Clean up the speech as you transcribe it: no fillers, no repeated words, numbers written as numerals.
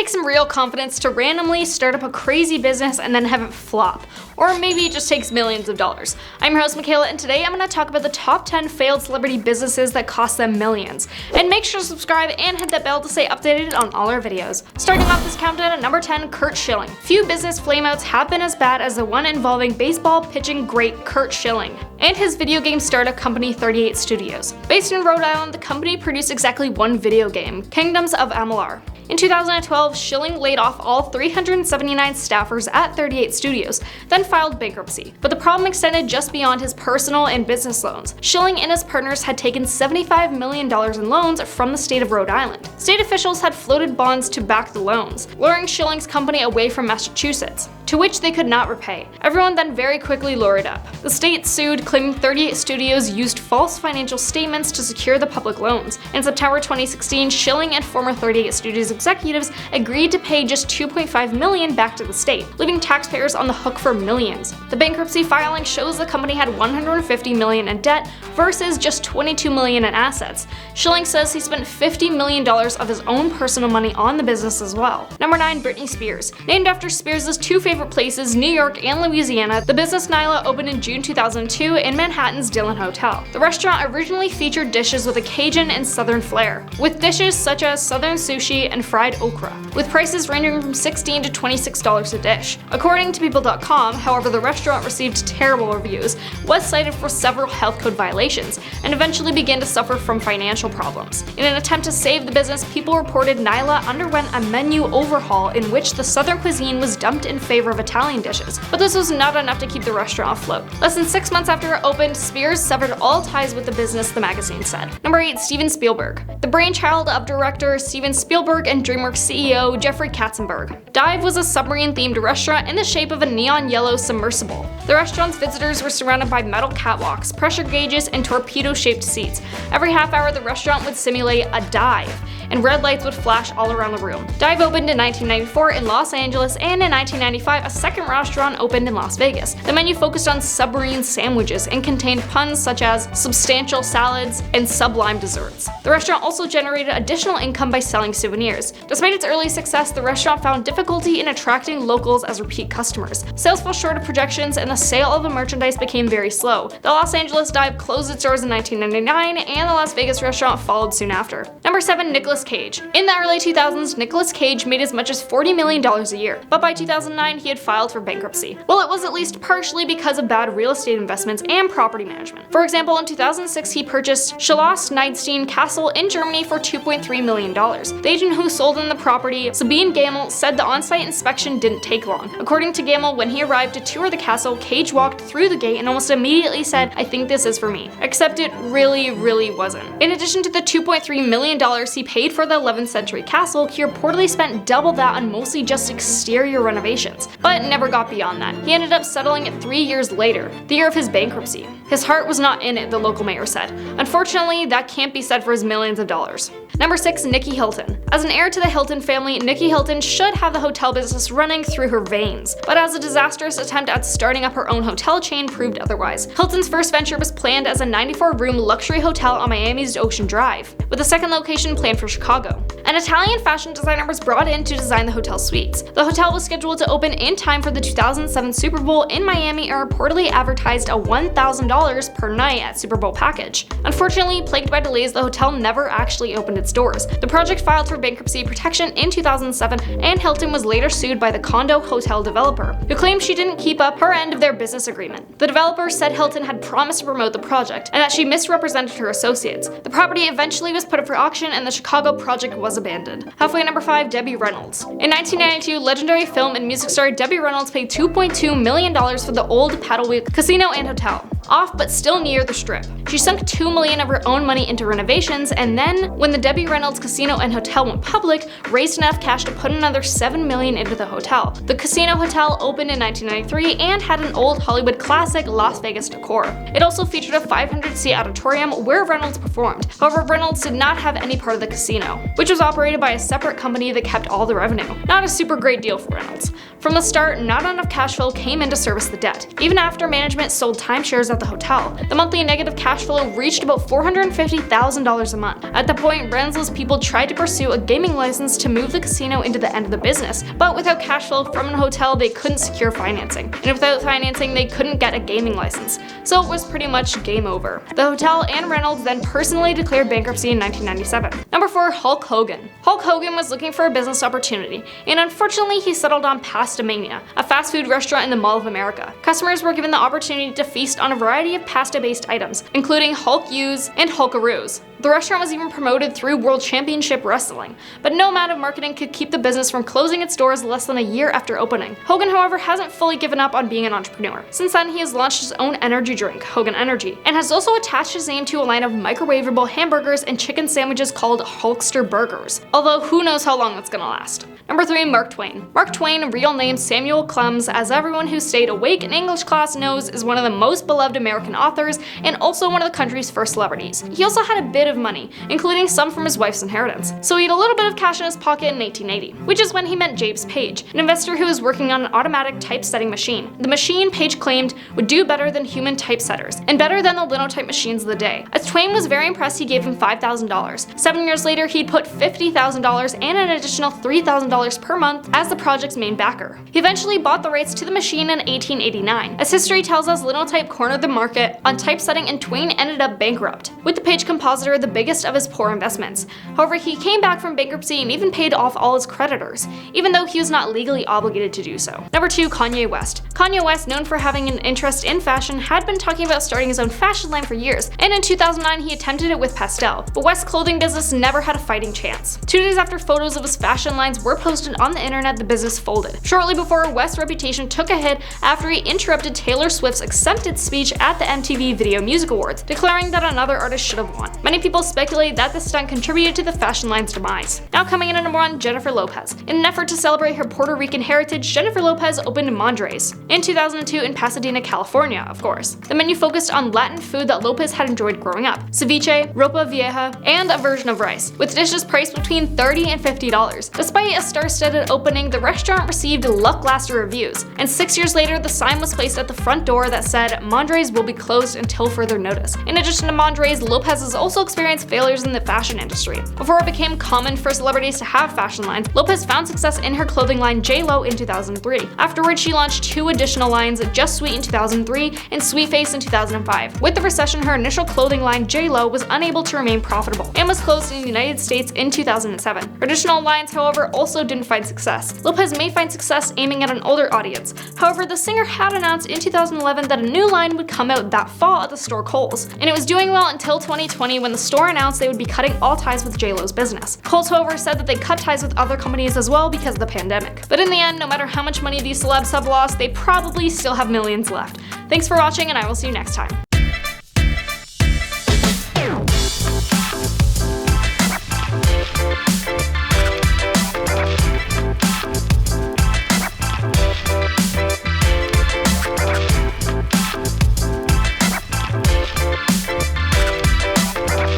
take some real confidence to randomly start up a crazy business and then have it flop. Or maybe it just takes millions of dollars. I'm your host Michaela, and today I'm going to talk about the top 10 failed celebrity businesses that cost them millions. And make sure to subscribe and hit that bell to stay updated on all our videos. Starting off this countdown at number 10, Schilling. Few business flameouts have been as bad as the one involving baseball pitching great Schilling and his video game startup company 38 Studios. Based in Rhode Island, the company produced exactly one video game, Kingdoms of Amalur. In 2012, Schilling laid off all 379 staffers at 38 Studios, then filed bankruptcy. But the problem extended just beyond his personal and business loans. Schilling and his partners had taken $75 million in loans from the state of Rhode Island. State officials had floated bonds to back the loans, luring Schilling's company away from Massachusetts, to which they could not repay. Everyone then very quickly lured up. The state sued, claiming 38 Studios used false financial statements to secure the public loans. In September 2016, Schilling and former 38 Studios executives agreed to pay just $2.5 million back to the state, leaving taxpayers on the hook for millions. The bankruptcy filing shows the company had $150 million in debt versus just $22 million in assets. Schilling says he spent $50 million of his own personal money on the business as well. Number 9, Britney Spears. Named after Spears' two favorite places, New York and Louisiana, the business Nyla opened in June 2002 in Manhattan's Dillon Hotel. The restaurant originally featured dishes with a Cajun and Southern flair, with dishes such as Southern sushi and fried okra, with prices ranging from $16 to $26 a dish. According to People.com, however, the restaurant received terrible reviews, was cited for several health code violations, and eventually began to suffer from financial problems. In an attempt to save the business, People reported Nyla underwent a menu overhaul in which the Southern cuisine was dumped in favor of Italian dishes, but this was not enough to keep the restaurant afloat. Less than 6 months after it opened, Spears severed all ties with the business, the magazine said. Number 8, Steven Spielberg. The brainchild of director Steven Spielberg and DreamWorks CEO Jeffrey Katzenberg. Dive was a submarine-themed restaurant in the shape of a neon yellow submersible. The restaurant's visitors were surrounded by metal catwalks, pressure gauges, and torpedo-shaped seats. Every half hour, the restaurant would simulate a dive, and red lights would flash all around the room. Dive opened in 1994 in Los Angeles, and in 1995, a second restaurant opened in Las Vegas. The menu focused on submarine sandwiches and contained puns such as substantial salads and sublime desserts. The restaurant also generated additional income by selling souvenirs. Despite its early success, the restaurant found difficulty in attracting locals as repeat customers. Sales fell short of projections, and the sale of the merchandise became very slow. The Los Angeles Dive closed its doors in 1999, and the Las Vegas restaurant followed soon after. Number 7, Nicolas Cage. In the early 2000s, Nicolas Cage made as much as $40 million a year, but by 2009, he had filed for bankruptcy. Well, it was at least partially because of bad real estate investments and property management. For example, in 2006, he purchased Schloss-Niedstein Castle in Germany for $2.3 million. The agent who sold him the property, Sabine Gamel, said the on-site inspection didn't take long. According to Gamel, when he arrived to tour the castle, Cage walked through the gate and almost immediately said, "I think this is for me." Except it really wasn't. In addition to the $2.3 million he paid for the 11th century castle, he reportedly spent double that on mostly just exterior renovations, but never got beyond that. He ended up settling it 3 years later, the year of his bankruptcy. His heart was not in it, the local mayor said. Unfortunately, that can't be said for his millions of dollars. Number 6, Nikki Hilton. As an heir to the Hilton family, Nikki Hilton should have the hotel business running through her veins, but as a disastrous attempt at starting up her own hotel chain proved otherwise. Hilton's first venture was planned as a 94-room luxury hotel on Miami's Ocean Drive, with a second location planned for Chicago. An Italian fashion designer was brought in to design the hotel suites. The hotel was scheduled to open in time for the 2007 Super Bowl in Miami and reportedly advertised a $1,000 per night at Super Bowl package. Unfortunately, plagued by delays, the hotel never actually opened its doors. The project filed for bankruptcy protection in 2007, and Hilton was later sued by the condo hotel developer, who claimed she didn't keep up her end of their business agreement. The developer said Hilton had promised to promote the project, and that she misrepresented her associates. The property eventually was put up for auction, and the Chicago project was abandoned. Halfway, number 5, Debbie Reynolds. In 1992, legendary film and music star Debbie Reynolds paid $2.2 million for the old Paddle Wheel Casino and Hotel, off but still near the Strip. She sunk $2 million of her own money into renovations, and then, when the Debbie Reynolds Casino and Hotel went public, raised enough cash to put another $7 million into the hotel. The Casino Hotel opened in 1993 and had an old Hollywood classic Las Vegas decor. It also featured a 500-seat auditorium where Reynolds performed. However, Reynolds did not have any part of the casino, which was operated by a separate company that kept all the revenue. Not a super great deal for Reynolds. From the start, not enough cash flow came in to service the debt. Even after management sold timeshares at the hotel, the monthly negative cash flow reached about $450,000 a month. At that point, Reynolds' people tried to pursue a gaming license to move the casino into the end of the business, but without cash flow from a hotel, they couldn't secure financing. And without financing, they couldn't get a gaming license. So it was pretty much game over. The hotel and Reynolds then personally declared bankruptcy in 1997. Number 4, Hulk Hogan. Hulk Hogan was looking for a business opportunity, and unfortunately he settled on Pastamania, a fast food restaurant in the Mall of America. Customers were given the opportunity to feast on a variety of pasta-based items, including Hulk U's and Hulkaroos. The restaurant was even promoted through World Championship Wrestling, but no amount of marketing could keep the business from closing its doors less than a year after opening. Hogan, however, hasn't fully given up on being an entrepreneur. Since then, he has launched his own energy drink, Hogan Energy, and has also attached his name to a line of microwavable hamburgers and chicken sandwiches called Hulkster Burgers, although who knows how long that's gonna last. Number 3, Mark Twain. Mark Twain, real name Samuel Clemens, as everyone who stayed awake in English class knows, is one of the most beloved American authors and also one of the country's first celebrities. He also had a bit of money, including some from his wife's inheritance, so he had a little bit of cash in his pocket in 1880, which is when he met James Page, an investor who was working on an automatic typesetting machine. The machine, Page claimed, would do better than human typesetters, and better than the linotype machines of the day. As Twain was very impressed, he gave him $5,000. 7 years later, he'd put $50,000 and an additional $3,000 per month as the project's main backer. He eventually bought the rights to the machine in 1889. As history tells us, linotype cornered the market on typesetting and Twain ended up bankrupt, with the Page compositor the biggest of his poor investments. However, he came back from bankruptcy and even paid off all his creditors, even though he was not legally obligated to do so. Number 2, Kanye West. Kanye West, known for having an interest in fashion, had been talking about starting his own fashion line for years, and in 2009 he attempted it with Pastel, but West's clothing business never had a fighting chance. 2 days after photos of his fashion lines were posted on the internet, the business folded. Shortly before, West's reputation took a hit after he interrupted Taylor Swift's acceptance speech at the MTV Video Music Awards, declaring that another artist should have won. Many people speculate that this stunt contributed to the fashion line's demise. Now coming in at number 1, Jennifer Lopez. In an effort to celebrate her Puerto Rican heritage, Jennifer Lopez opened Mondres in 2002 in Pasadena, California, of course. The menu focused on Latin food that Lopez had enjoyed growing up: ceviche, ropa vieja, and a version of rice, with dishes priced between $30 and $50. Despite a star-studded opening, the restaurant received lackluster reviews, and 6 years later the sign was placed at the front door that said Mondres will be closed until further notice. In addition to Mondres, Lopez has also experienced failures in the fashion industry. Before it became common for celebrities to have fashion lines, Lopez found success in her clothing line J.Lo in 2003. Afterwards, she launched 2 additional lines, Just Sweet in 2003 and Sweet Face in 2005. With the recession, her initial clothing line J.Lo was unable to remain profitable and was closed in the United States in 2007. Traditional lines, however, also didn't find success. Lopez may find success aiming at an older audience. However, the singer had announced in 2011 that a new line would come out that fall at the store Kohl's, and it was doing well until 2020 when the store announced they would be cutting all ties with J.Lo's business. Kohl's, however, said that they cut ties with other companies as well because of the pandemic. But in the end, no matter how much money these celebs have lost, they probably still have millions left. Thanks for watching, and I will see you next time.